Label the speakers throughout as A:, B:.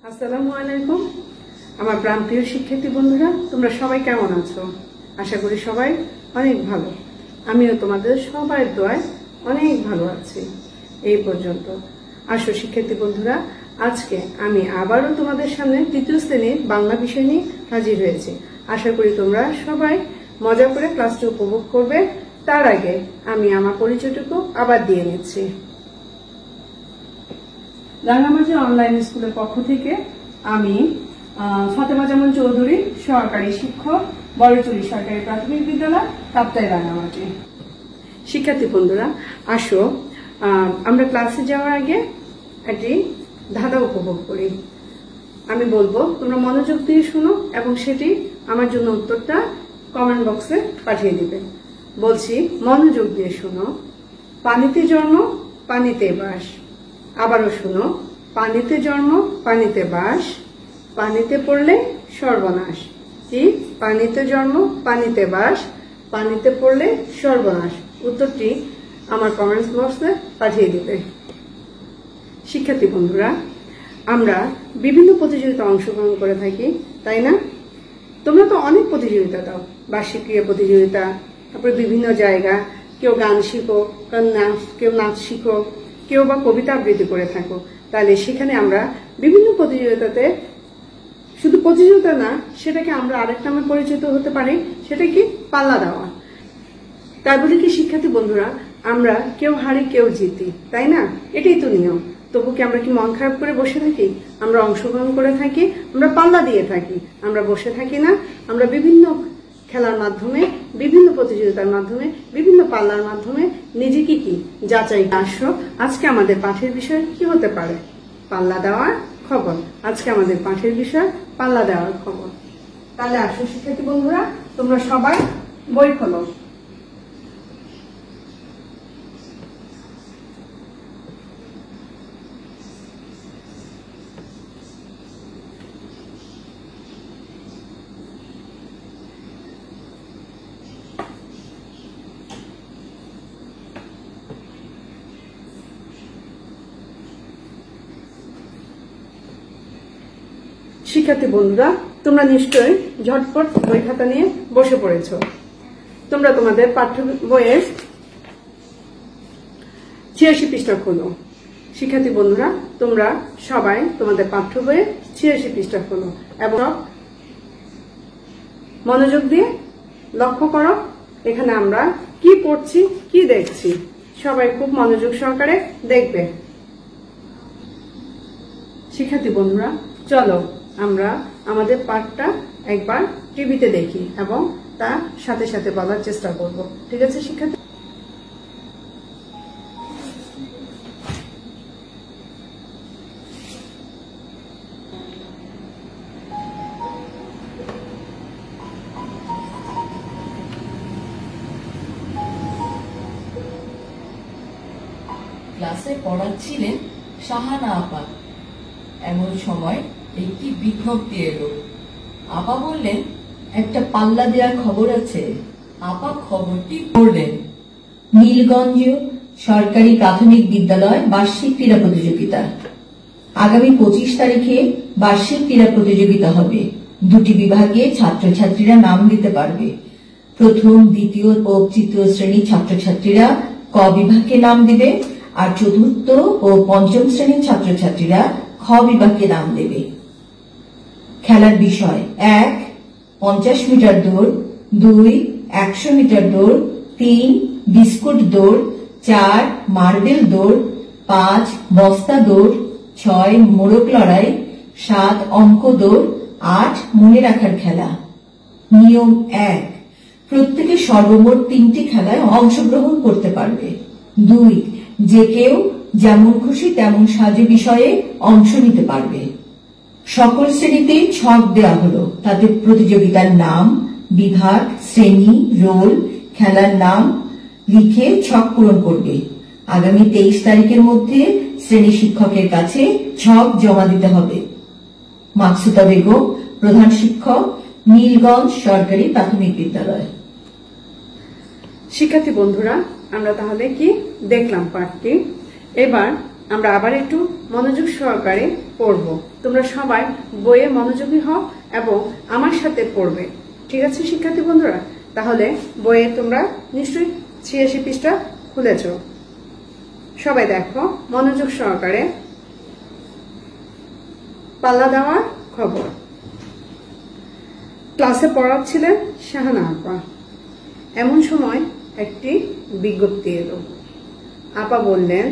A: আসসালামু আলাইকুম আমার প্রাণপ্রিয় শিক্ষার্থী বন্ধুরা, তোমরা সবাই কেমন আছো? আশা করি সবাই অনেক ভালো। আমিও তোমাদের সবার দোয়ায় অনেক ভালো আছি। এই পর্যন্ত আসো শিক্ষার্থী বন্ধুরা, আজকে আমি আবারও তোমাদের সামনে তৃতীয় শ্রেণীর বাংলা বিষয় নিয়ে হাজির হয়েছি। আশা করি তোমরা সবাই মজা করে ক্লাসটি উপভোগ করবে। তার আগে আমি আমার পরিচয়টুকু আবার দিয়ে নিচ্ছি। রাঙামাটি অনলাইন স্কুলের পক্ষ থেকে আমি ফাতেমা জামান চৌধুরী, সহকারী শিক্ষক, বড়চুরি সরকারি প্রাথমিক বিদ্যালয়, কাপ্তাই, রাঙামাটি। শিক্ষার্থী বন্ধুরা আসো, আমরা ক্লাসে যাওয়ার আগে একটি ধাঁধা উপভোগ করি। আমি বলবো, তোমরা মনোযোগ দিয়ে শুনো এবং সেটি আমার জন্য উত্তরটা কমেন্ট বক্সে পাঠিয়ে দিবে। বলছি, মনোযোগ দিয়ে শুনো। পানিতে জন্ম, পানিতে বাস। আবারও শুনো, পানিতে জন্ম, পানিতে বাস, পানিতে পড়লে সর্বনাশ। কি? পানিতে জন্ম, পানিতে বাস, পানিতে পড়লে সর্বনাশ। উত্তরটি আমার কমেন্টস বক্সে পাঠিয়ে দিবে। শিক্ষার্থী বন্ধুরা, আমরা বিভিন্ন প্রতিযোগিতায় অংশগ্রহণ করে থাকি, তাই না? তোমরা তো অনেক প্রতিযোগিতা দাও, বার্ষিক ক্রীড়া প্রতিযোগিতা, তারপরে বিভিন্ন জায়গা, কেউ গান শিখো, কেউ নাচ শিখো, কেউ বা কবিতা আবৃত্তি করে থাকো। তাহলে সেখানে আমরা বিভিন্ন প্রতিযোগিতাতে, শুধু প্রতিযোগিতা না, সেটাকে আমরা আরেক নামে পরিচিত হতে পারি, সেটা কি? পাল্লা দেওয়া। তাই বলে কি শিক্ষার্থী বন্ধুরা, আমরা কেউ হারি কেউ জিতি, তাই না? এটাই তো নিয়ম। তবু কি আমরা কি মন খারাপ করে বসে থাকি? আমরা অংশগ্রহণ করে থাকি, আমরা পাল্লা দিয়ে থাকি, আমরা বসে থাকি না। আমরা বিভিন্ন খেলার মাধ্যমে, বিভিন্ন প্রতিযোগিতার মাধ্যমে, বিভিন্ন পাল্লার মাধ্যমে নিজেকে কি যাচাই। আসো, আজকে আমাদের পাঠের বিষয় কি হতে পারে? পাল্লা দেওয়ার খবর। আজকে আমাদের পাঠের বিষয় পাল্লা দেওয়ার খবর। তাহলে আসো শিক্ষার্থী বন্ধুরা, তোমরা সবাই বই খোলো। শিক্ষার্থী বন্ধুরা, তোমরা নিশ্চয়ই ঝটপট বই খাতা নিয়ে বসে পড়েছ। তোমরা তোমাদের পাঠ্য বইয়ের 86 পৃষ্ঠা খোলো। শিক্ষার্থী বন্ধুরা, তোমরা সবাই তোমাদের পাঠ্য বইয়ের 86 পৃষ্ঠা খোলো এবং মনোযোগ দিয়ে লক্ষ্য করো এখানে আমরা কি পড়ছি, কি দেখছি। সবাই খুব মনোযোগ সহকারে দেখবে। শিক্ষার্থী বন্ধুরা, চলো আমরা আমাদের পাঠটা একবার টিভিতে দেখি এবং তার সাথে সাথে বলার চেষ্টা করব। ঠিক আছে শিক্ষার্থী?
B: ক্লাসে পড়াচ্ছিলেন শাহানা আপা। এমন সময় একটি বিজ্ঞপ্তি এলো। আপা বললেন, একটা পাল্লা দেওয়ার খবর আছে। আপা খবরটি পড়লেন। নীলগঞ্জ সরকারি প্রাথমিক বিদ্যালয় বার্ষিক ক্রীড়া প্রতিযোগিতা। আগামী 25 তারিখে বার্ষিক ক্রীড়া প্রতিযোগিতা হবে। দুটি বিভাগে ছাত্রছাত্রীরা নাম দিতে পারবে। প্রথম, দ্বিতীয় ও তৃতীয় শ্রেণীর ছাত্রছাত্রীরা ক বিভাগে নাম দিবে, আর চতুর্থ ও পঞ্চম শ্রেণীর ছাত্রছাত্রীরা খ বিভাগে নাম দেবে। খেলার বিষয়: 1 50 মিটার দৌড়, 2 100 মিটার দৌড়, 3 বিস্কুট দৌড়, 4 মার্বেল দৌড়, 5 বস্তা দৌড়, 6 মোড়ক লড়াই, 7 অঙ্ক দৌড়, 8 মনে রাখার খেলা। নিয়ম: 1 প্রত্যেকে সর্বমোট 3টি খেলায় অংশগ্রহণ করতে পারবে। 2 যে কেউ যেমন খুশি তেমন সাজে বিষয়ে অংশ নিতে পারবে। সকল শ্রেণীতে ছক দেওয়া হলো, তাতে প্রতিযোগিতার নাম, বিভাগ, শ্রেণী, রোল, খেলার নাম লিখে ছক পূরণ করবে। আগামী 23 তারিখের মধ্যে শ্রেণী শিক্ষকের কাছে ছক জমা দিতে হবে। মাকসুদা বেগম, প্রধান শিক্ষক, নীলগঞ্জ সরকারি প্রাথমিক বিদ্যালয়।
A: শিক্ষার্থী বন্ধুরা, আমরা তাহলে কি দেখলাম পাঠটি। এবার আমরা আবার একটু মনোযোগ সহকারে পড়ব। তোমরা সবাই বইয়ে মনোযোগী হও এবং আমার সাথে পড়বে, ঠিক আছে শিক্ষার্থী বন্ধুরা? তাহলে বইয়ে তোমরা নিশ্চয়ই 86 পৃষ্ঠা খুলেছ। সবাই দেখো মনোযোগ সহকারে। পাল্লা দেওয়ার খবর। ক্লাসে পড়াচ্ছিলেন শাহানা আপা। এমন সময় একটি বিজ্ঞপ্তি এলো। আপা বললেন,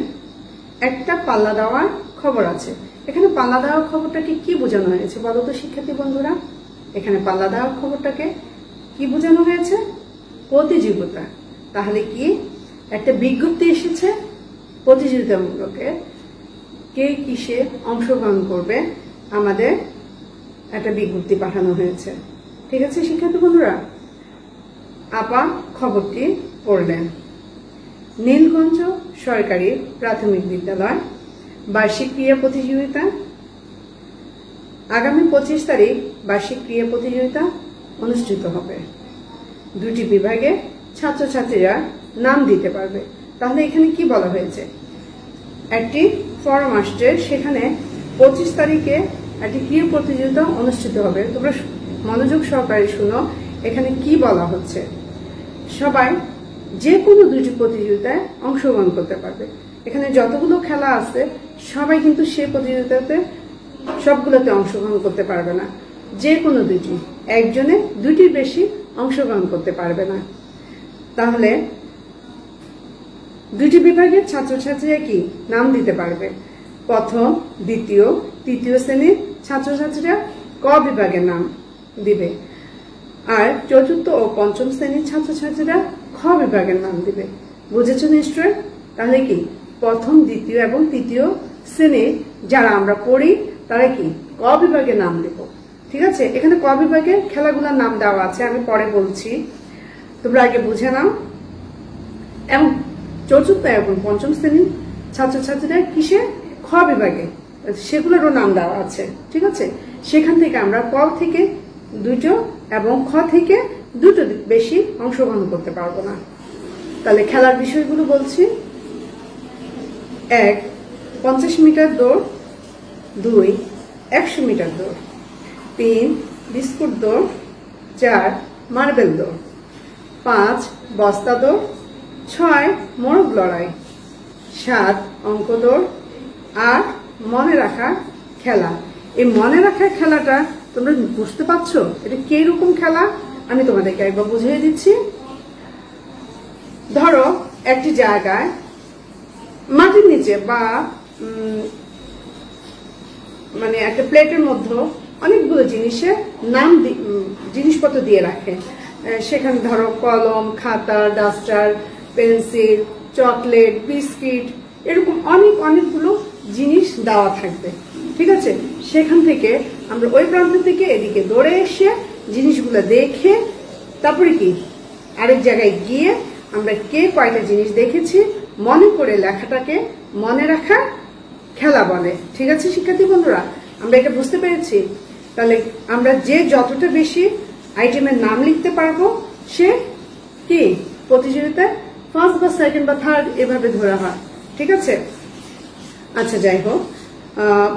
A: একটা পাল্লা দেওয়ার খবর আছে। এখানে পাল্লা দেওয়ার খবরটাকে কি বোঝানো হয়েছে বলো তো শিক্ষার্থী বন্ধুরা? এখানে পাল্লা দেওয়ার খবরটাকে কি বোঝানো হয়েছে? প্রতিযোগিতা। তাহলে কি একটা বিজ্ঞপ্তি এসেছে প্রতিযোগিতামূলকে, কে কিসে অংশগ্রহণ করবে আমাদের একটা বিজ্ঞপ্তি পাঠানো হয়েছে, ঠিক আছে শিক্ষার্থী বন্ধুরা? আপা খবরটি পড়লেন। নীলগঞ্জ সরকারি প্রাথমিক বিদ্যালয় বার্ষিক ক্রীড়া প্রতিযোগিতা। আগামী 25 তারিখ বার্ষিক ক্রীড়া প্রতিযোগিতা অনুষ্ঠিত হবে। 2টি বিভাগে ছাত্রছাত্রীরা নাম দিতে পারবে। তাহলে এখানে কি বলা হয়েছে? একটি ফরম আসছে, সেখানে 25 তারিখে একটি ক্রীড়া প্রতিযোগিতা অনুষ্ঠিত হবে। তোমরা মনোযোগ সহকারে শুনো, এখানে কি বলা হচ্ছে। সবাই যে কোনো 2টি প্রতিযোগিতায় অংশগ্রহণ করতে পারবে। এখানে যতগুলো খেলা আছে সবাই কিন্তু সেই প্রতিযোগিতাতে সবগুলোতে অংশগ্রহণ করতে পারবে না। যে কোনো 2টি, একজনে 2টির বেশি অংশগ্রহণ করতে পারবে না। তাহলে 2টি বিভাগের ছাত্রছাত্রীরা কি নাম দিতে পারবে? প্রথম, দ্বিতীয়, তৃতীয় শ্রেণীর ছাত্রছাত্রীরা ক বিভাগের নাম দিবে, আর চতুর্থ ও পঞ্চম শ্রেণীর ছাত্রছাত্রীরা খ বিভাগের নাম দিবে। বুঝেছো নিশ্চয়? তাহলে কি প্রথম, দ্বিতীয় এবং তৃতীয় শ্রেণীর যারা আমরা পড়ি তারা কি ক বিভাগের নাম দেব, ঠিক আছে? এখানে ক বিভাগের খেলাগুলোর নাম দেওয়া আছে, আমি পরে বলছি, তোমরা আগে বুঝে নাও। এবং চতুর্থ এবং পঞ্চম শ্রেণীর ছাত্রছাত্রীরা কিসে খ বিভাগে, সেগুলোরও নাম দেওয়া আছে, ঠিক আছে? সেখান থেকে আমরা ক থেকে 2টো এবং খ থেকে 2টো বেশি অংশগ্রহণ করতে পারবো না। তাহলে খেলার বিষয়গুলো বলছি। 1, 50 মিটার দৌড়। 2, 100 মিটার দৌড়। 3, বিস্কুট দৌড়। 4, মার্বেল দৌড়। 5, বস্তা দৌড়। 6, মোরগ লড়াই। 7, অঙ্ক দৌড়। 8, মনে রাখা খেলা। এই মনে রাখার খেলাটা তোমরা বুঝতে পারছো এটা কি রকম খেলা? আমি তোমাদেরকে একবার বুঝিয়ে দিচ্ছি। ধরো একটি জায়গায় মাটির নিচে বা মানে একটা প্লেটের মধ্যে অনেকগুলো জিনিসের নাম জিনিসপত্র দিয়ে রাখে। সেখানে ধরো কলম, খাতা, ডাস্টার, পেন্সিল, চকলেট, বিস্কিট, এরকম অনেকগুলো জিনিস দেওয়া থাকবে, ঠিক আছে? সেখান থেকে আমরা ওই প্রান্ত থেকে এদিকে দৌড়ে এসে জিনিসগুলো দেখে তারপরে কি আরেক জায়গায় গিয়ে আমরা কে কয়টা জিনিস দেখেছি মনে করে লেখাটাকে মনে রাখা খেলা বলে, ঠিক আছে শিক্ষার্থী বন্ধুরা? আমরা এটা বুঝতে পেরেছি। তাহলে আমরা যে যতটা বেশি আইটেমের নাম লিখতে পারবো সে কি প্রতিযোগিতায় ফার্স্ট বা সেকেন্ড বা থার্ড এভাবে ধরা হয়, ঠিক আছে? আচ্ছা, যাই হোক,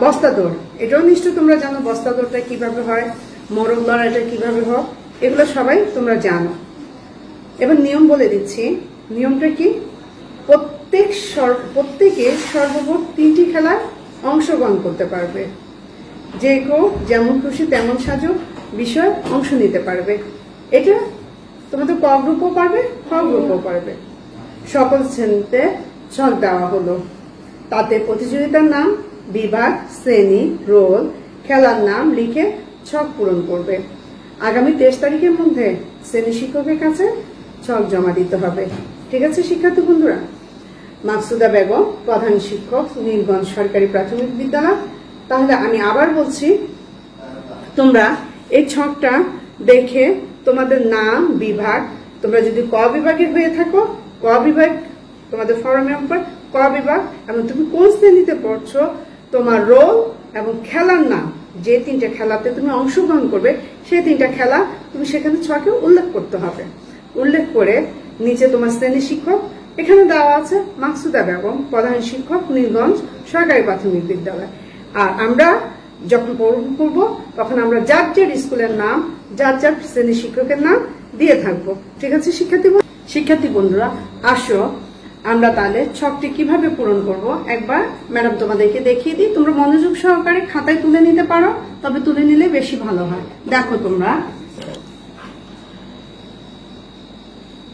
A: বস্তা দৌড়, এটাও নিশ্চয় তোমরা জানো বস্তা দৌড়টা কিভাবে হয়, মোরগ লড়াইটা কিভাবে হয়, এগুলো সবাই তোমরা জানো। এবার নিয়ম বলে দিচ্ছি। নিয়মটা কি? প্রত্যেকে সর্বমোট 3টি খেলায় অংশগ্রহণ করতে পারবে। যে কেউ যেমন খুশি তেমন সাজো বিষয় অংশ নিতে পারবে। এটা তোমাদের ক গ্রুপও পারবে, খ গ্রুপও পারবে। সকল শ্রেণীতে ছক দেওয়া হলো। তাতে প্রতিযোগিতার নাম, বিভাগ, শ্রেণী, রোল, খেলার নাম লিখে ছক পূরণ করবে। আগামী 23 তারিখের মধ্যে শ্রেণী শিক্ষকের কাছে ছক জমা দিতে হবে, ঠিক আছে শিক্ষার্থী বন্ধুরা? মাকসুদা বেগম, প্রধান শিক্ষক, নীলগঞ্জ সরকারি প্রাথমিক বিদ্যালয়। তাহলে আমি আবার বলছি, তোমরা এই ছকটা দেখে তোমাদের নাম, বিভাগ, তোমরা যদি ক বিভাগের হয়ে থাকো ক বিভাগ তোমাদের ফরমে উপর ক বিভাগ, এবং তুমি কোন শ্রেণীতে পড়ছো তোমার রোল এবং খেলার নাম, যে 3টা খেলাতে তুমি অংশগ্রহণ করবে সেই 3টা খেলা তুমি সেখানে ছকে উল্লেখ করতে হবে। উল্লেখ করে নিচে তোমার শ্রেণী শিক্ষক, এখানে দেওয়া আছে মাকসুদা বেগম, প্রধান শিক্ষক, নীলগঞ্জ সরকারি প্রাথমিক বিদ্যালয়। আর আমরা যখন পড়ব তখন আমরা যার যার স্কুলের নাম, যার যার শ্রেণী শিক্ষকের নাম দিয়ে থাকবো। ঠিক আছে শিক্ষার্থী বন্ধুরা, আসো আমরা তাহলে ছকটি কিভাবে পূরণ করব একবার ম্যাডাম তোমাদেরকে দেখিয়ে দিই। তোমরা মনোযোগ সহকারে খাতায় তুলে নিতে পারো, তবে তুলে নিলে বেশি ভালো হয়। দেখো তোমরা,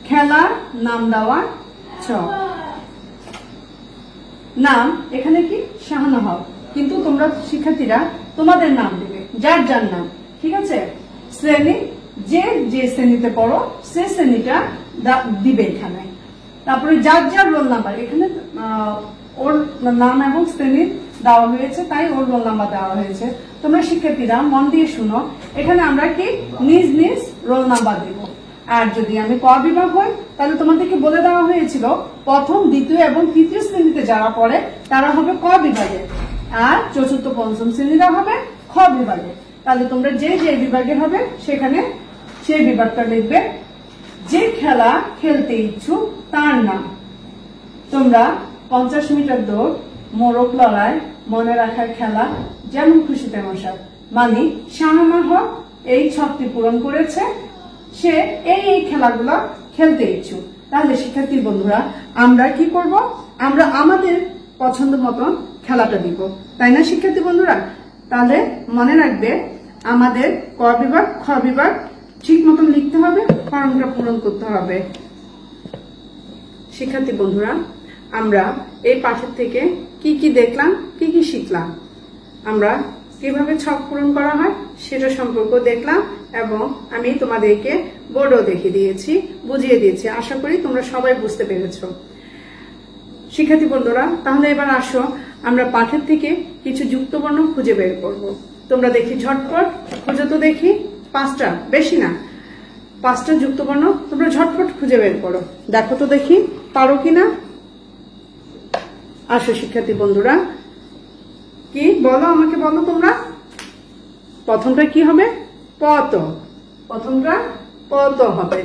A: খেলার নাম দেওয়া ছক। নাম এখানে কি শাহানা হক, কিন্তু তোমরা শিক্ষার্থীরা তোমাদের নাম দেবে, যার যার নাম। ঠিক আছে, শ্রেণী যে যে শ্রেণীতে পড়ো সে শ্রেণীটা দিবে এখানে। তারপরে যার যার রোল নাম্বার, এখানে ওর নাম এবং শ্রেণী দেওয়া হয়েছে, তাই ওর রোল নাম্বার দেওয়া হয়েছে। তোমরা শিক্ষার্থীরা মন দিয়ে শুনো, এখানে আমরা কি নিজ নিজ রোল নাম্বার দেব। আর যদি আমি ক বিভাগ হই তাহলে তোমাদেরকে বলে দেওয়া হয়েছিল প্রথম, দ্বিতীয় এবং তৃতীয় শ্রেণীতে যারা পড়ে তারা হবে ক বিভাগে, আর চতুর্থ পঞ্চম শ্রেণীরা হবে খ বিভাগে। তাহলে তোমরা যে যে বিভাগে হবে সেখানে সেই বিভাগটা লিখবে। যে খেলা খেলতে ইচ্ছুক তার নাম। তোমরা 50 মিটার দৌড়, মোরগ লড়াই, মনে রাখার খেলা, যেমন খুশি তেমন স্বাদ, মানে শাহানা হক এই ছকটি পূরণ করেছে, সে এই খেলাগুলো খেলতে ইচ্ছুক। তাহলে শিক্ষার্থী বন্ধুরা, আমরা কি করব? আমরা আমাদের পছন্দ মতন খেলাটা দিব, তাই না শিক্ষার্থী বন্ধুরা? তাহলে মনে রাখবে আমাদের ক বিভাগ, খ বিভাগ ঠিক মতন লিখতে হবে, ফর্মটা পূরণ করতে হবে। শিক্ষার্থী বন্ধুরা, আমরা এই পাঠের থেকে কি কি দেখলাম, কি কি শিখলাম, আমরা কিভাবে ছক পূরণ করা হয় সেটা সম্পর্কে দেখলাম, এবং আমি তোমাদেরকে বোর্ডও দেখিয়ে দিয়েছি, বুঝিয়ে দিয়েছি। আশা করি তোমরা সবাই বুঝতে পেরেছো। শিক্ষার্থী বন্ধুরা, তাহলে এবার আসো আমরা পাঠের থেকে কিছু যুক্তবর্ণ খুঁজে বের করব। তোমরা দেখি ঝটপট খুঁজে তো দেখি, 5টা, বেশি না, 5টা যুক্তবর্ণ তোমরা ঝটপট খুঁজে বের করো। দেখো তো দেখি পারো কিনা। আসো শিক্ষার্থী বন্ধুরা, কি বলো, আমাকে বলো তোমরা। প্রথমটা কি হবে? পত। প্রথমটা পত হবে।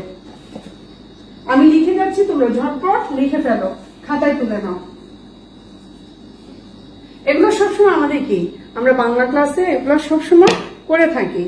A: আমি লিখে যাচ্ছি, তোমরা ঝটপট লিখে ফেলো, খাতায় তুলে নাও। এগুলো সবসময় আমাদের কি, আমরা বাংলা ক্লাসে এগুলো সবসময় করে থাকি।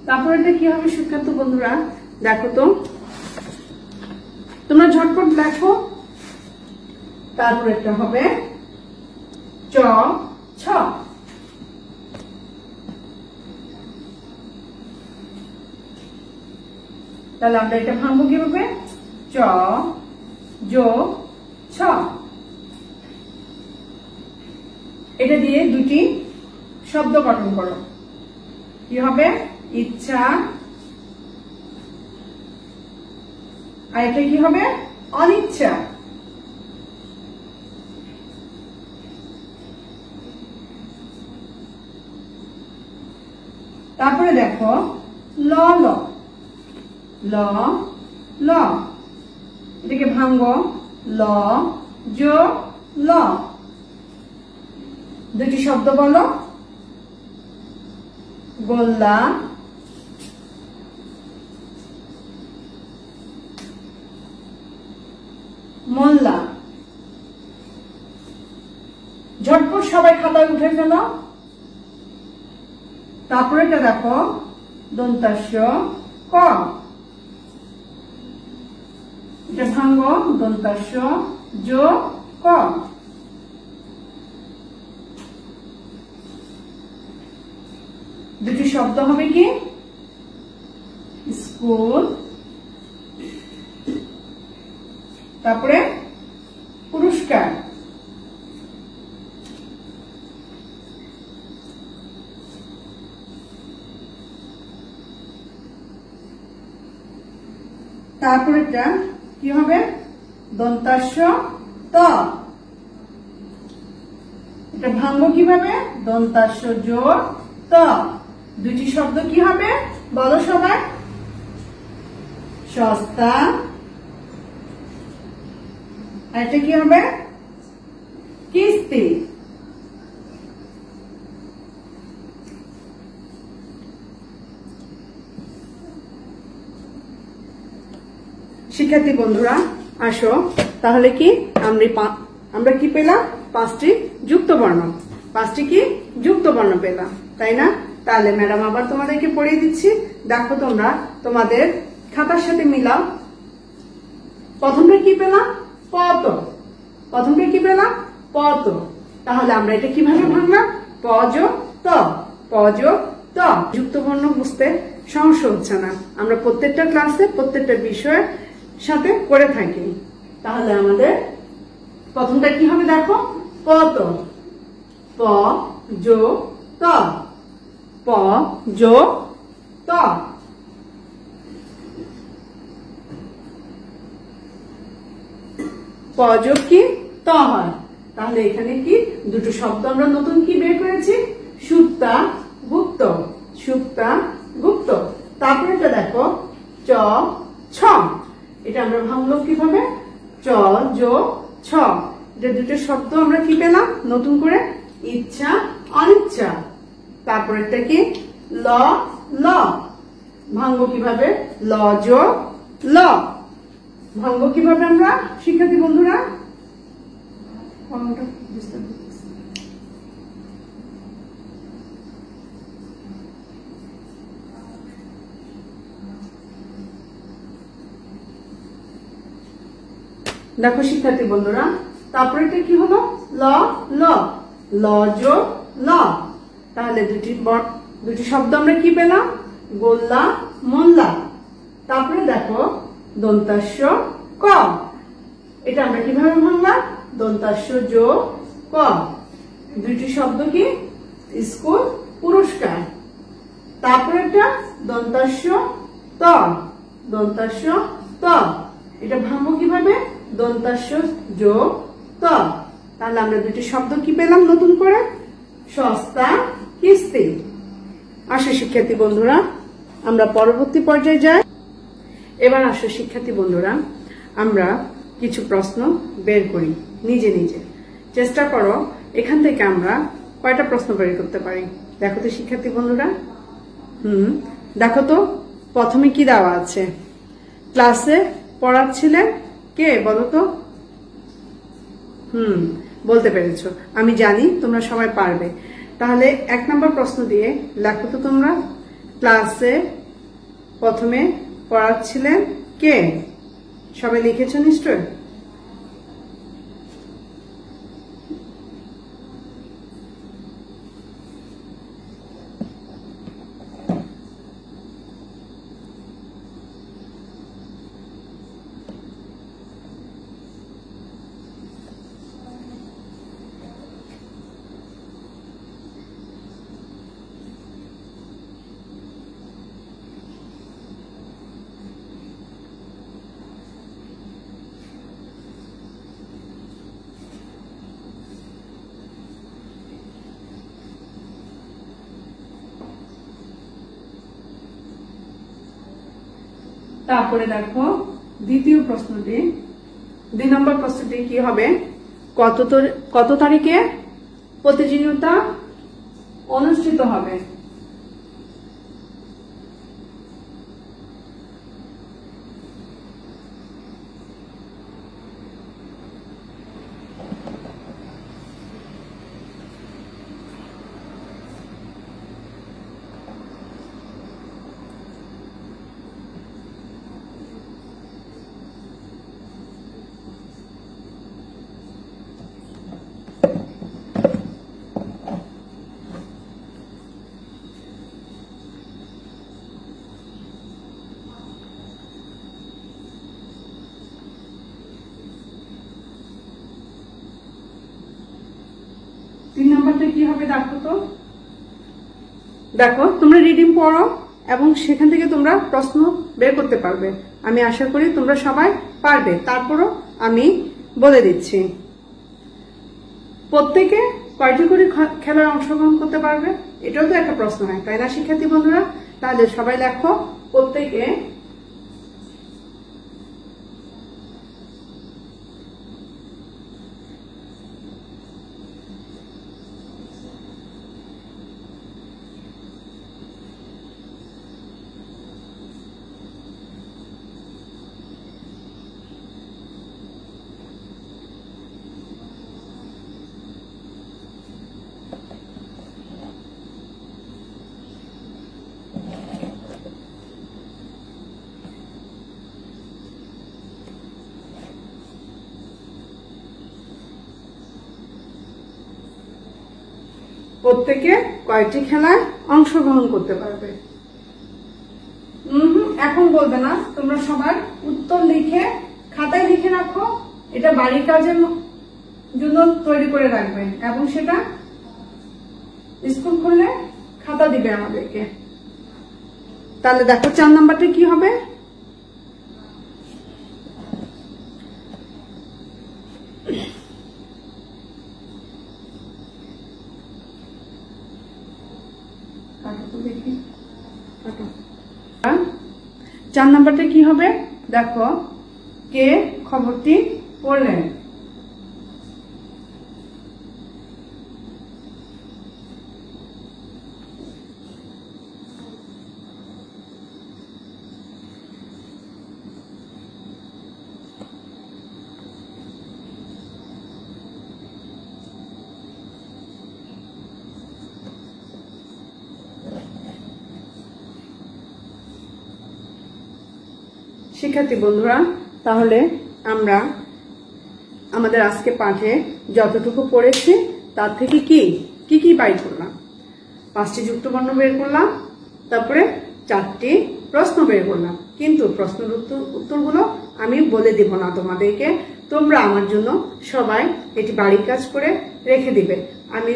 A: তারপরে এটা কি হবে শিক্ষার্থী বন্ধুরা? দেখো তো, তোমরা ঝটপট দেখো। তারপরে এটা হবে চ ছ। তাহলে আমরা এটা ভাঙবো কিভাবে? চ যোগ ছ। এটা দিয়ে দুটি শব্দ গঠন করো। কি হবে? ইচ্ছা। আর এটা কি হবে? অনিচ্ছা। তারপরে দেখো ল ল ল ল, এটাকে ভাঙ্গো। ল যোগ ল, দুটি শব্দ বলো। গোল্লা মোল্লা। ঝটপট সবাই খাতায় উঠে ফেলো। তারপরে এটা দেখো দন্তাস্য ক, এটা ভাঙ্গো। দন্তাস্য যোগ ক, দুটি শব্দ হবে কি? স্কুল, তারপরে পুরস্কার। তারপরে কি হবে? দন্তাস্য ত, ত। এটা ভাঙবো কিভাবে? দন্তাস্য জো ত। দুটি শব্দ কি হবে বলো সবাই? সস্তা। এটা কি হবে? কিস্তি। শিক্ষার্থী বন্ধুরা আসো, তাহলে কি আমরা কি পেলাম? 5টি যুক্ত বর্ণ। 5টি কি যুক্ত বর্ণ পেলাম, তাই না? তাহলে ম্যাডাম আবার তোমাদেরকে পড়িয়ে দিচ্ছি, দেখো তোমরা তোমাদের খাতার সাথে মিলাও। প্রথমটা কি পেলাম? পত। প্রথমটা কি পেলাম? পত। তাহলে আমরা এটা কিভাবে ভাঙলাম? পজ ত, পজ ত। যুক্ত বর্ণ বুঝতে সমস্যা হচ্ছে না, আমরা প্রত্যেকটা ক্লাসে প্রত্যেকটা বিষয়ের সাথে করে থাকি। তাহলে আমাদের প্রথমটা কি হবে দেখো? পত। প জো ত, প জো ত। প যোগ কি ত হয়। তাহলে এখানে কি দুটো শব্দ আমরা নতুন কি বের করেছি? সুপ্তা গুপ্ত। সুপ্তা গুপ্ত। তারপরে এটা দেখো চ ছ। এটা আমরা ভাঙলো কিভাবে? চ জো ছ। এটা দুটো শব্দ আমরা কি পেলাম নতুন করে? ইচ্ছা অনিচ্ছা। তারপরে এটা কি? ল ল। ভাঙবো কিভাবে? ল জো ল। ভাঙবো কিভাবে আমরা শিক্ষার্থী বন্ধুরা? দেখো শিক্ষার্থী বন্ধুরা, তারপরে এটা কি হলো? ল ল। ল জো ল। তাহলে দুটি শব্দ আমরা কি পেলাম? গোল্লা মোল্লা। তারপরে দেখো দন্তাস্য ক। এটা আমরা কিভাবে ভাঙলাম? দন্তাস্য জো ক। দুটি শব্দ কি? স্কুল পুরস্কার। তারপরে একটা দন্তাস্য ত। দন্তাস্য ত। এটা ভাঙবো কিভাবে? দন্তাস্য জো ত। তাহলে আমরা দুটি শব্দ কি পেলাম নতুন করে? সস্তা কিস্তি। আসো শিক্ষার্থী বন্ধুরা আমরা পরবর্তী পর্যায়ে যাই। এবার আসো শিক্ষার্থী বন্ধুরা আমরা কিছু প্রশ্ন বের করি নিজে নিজে। চেষ্টা করো এখান থেকে আমরা কয়টা প্রশ্ন বের করতে পারি। দেখো তো শিক্ষার্থী বন্ধুরা, দেখো তো প্রথমে কি দেওয়া আছে? ক্লাসে পড়াচ্ছিলেন কে বলো তো? বলতে পেরেছো, আমি জানি তোমরা সবাই পারবে। তাহলে 1 নম্বর প্রশ্ন দিয়ে লেখো তো তোমরা, ক্লাসে প্রথমে পড়াচ্ছিলেন কে? সবাই লিখেছো নিশ্চয়? তারপরে দেখো দ্বিতীয় প্রশ্নটি, 2 নম্বর প্রশ্নটি কি হবে? কত তারিখে প্রতিযোগিতা অনুষ্ঠিত হবে? কি হবে দেখো তো। দেখো তোমরা রিডিং পড়ো এবং সেখান থেকে তোমরা প্রশ্ন বের করতে পারবে। আমি আশা করি তোমরা সবাই পারবে। তারপরও আমি বলে দিচ্ছি। প্রত্যেকে কয়টি করে খেলায় অংশগ্রহণ করতে পারবে? এটাও তো একটা প্রশ্ন হয়, তাই না শিক্ষার্থী বন্ধুরা? তাহলে সবাই লেখো প্রত্যেকে প্রত্যেকে কয়টি খেলায় অংশগ্রহণ করতে পারবে? এখন বলবে না, তোমরা সবার উত্তর লিখে খাতায় লিখে রাখো। এটা বাড়ির কাজের জন্য তৈরি করে রাখবে এবং সেটা স্কুল খুললে খাতা দিবে আমাদেরকে। তাহলে দেখো 4 নাম্বারটা কি হবে? দেখি 4 নাম্বারটা কি হবে? দেখো, কে খবরটি পড়লেন? শিক্ষার্থী বন্ধুরা, তাহলে আমরা আমাদের আজকে পাঠে যতটুকু পড়েছি তার থেকে কি কি বাইর করলাম? 5টি যুক্তবর্ণ বের করলাম, তারপরে 4টি প্রশ্ন বের করলাম। কিন্তু প্রশ্নের উত্তরগুলো আমি বলে দিব না তোমাদেরকে, তোমরা আমার জন্য সবাই এটি বাড়ির কাজ করে রেখে দিবে। আমি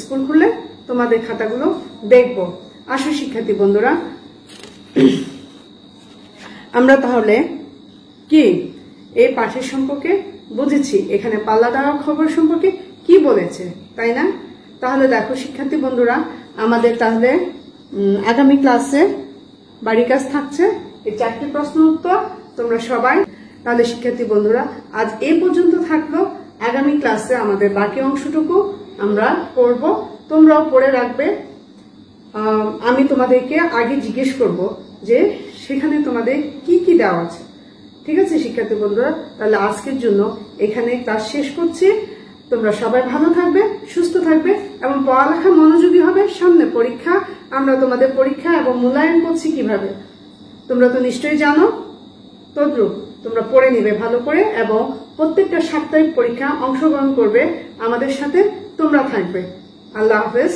A: স্কুল খুললে তোমাদের খাতাগুলো দেখব। আসো শিক্ষার্থী বন্ধুরা, আমরা তাহলে কি এই পাঠের সম্পর্কে বুঝেছি, এখানে পাল্লা দেওয়ার খবর সম্পর্কে কি বলেছে, তাই না? তাহলে দেখো শিক্ষার্থী বন্ধুরা, আমাদের তাহলে আগামী ক্লাসে বাড়ির কাজ থাকছে এই 4টি প্রশ্ন উত্তর। তোমরা সবাই তাহলে শিক্ষার্থী বন্ধুরা আজ এই পর্যন্ত থাকলো। আগামী ক্লাসে আমাদের বাকি অংশটুকু আমরা পড়ব, তোমরাও পড়ে রাখবে। আমি তোমাদেরকে আগে জিজ্ঞেস করব যে সেখানে তোমাদের কি কি দেওয়া আছে। ঠিক আছে শিক্ষার্থী বন্ধুরা, তাহলে আজকের জন্য এখানে ক্লাস শেষ করছি। তোমরা সবাই ভালো থাকবে, সুস্থ থাকবে এবং পড়ালেখা মনোযোগী হবে। সামনে পরীক্ষা, আমরা তোমাদের পরীক্ষা এবং মূল্যায়ন করছি কিভাবে তোমরা তো নিশ্চয়ই জানো। তদ্রুপ তোমরা পড়ে নিবে ভালো করে এবং প্রত্যেকটা সাপ্তাহিক পরীক্ষা অংশগ্রহণ করবে, আমাদের সাথে তোমরা থাকবে। আল্লাহ হাফেজ।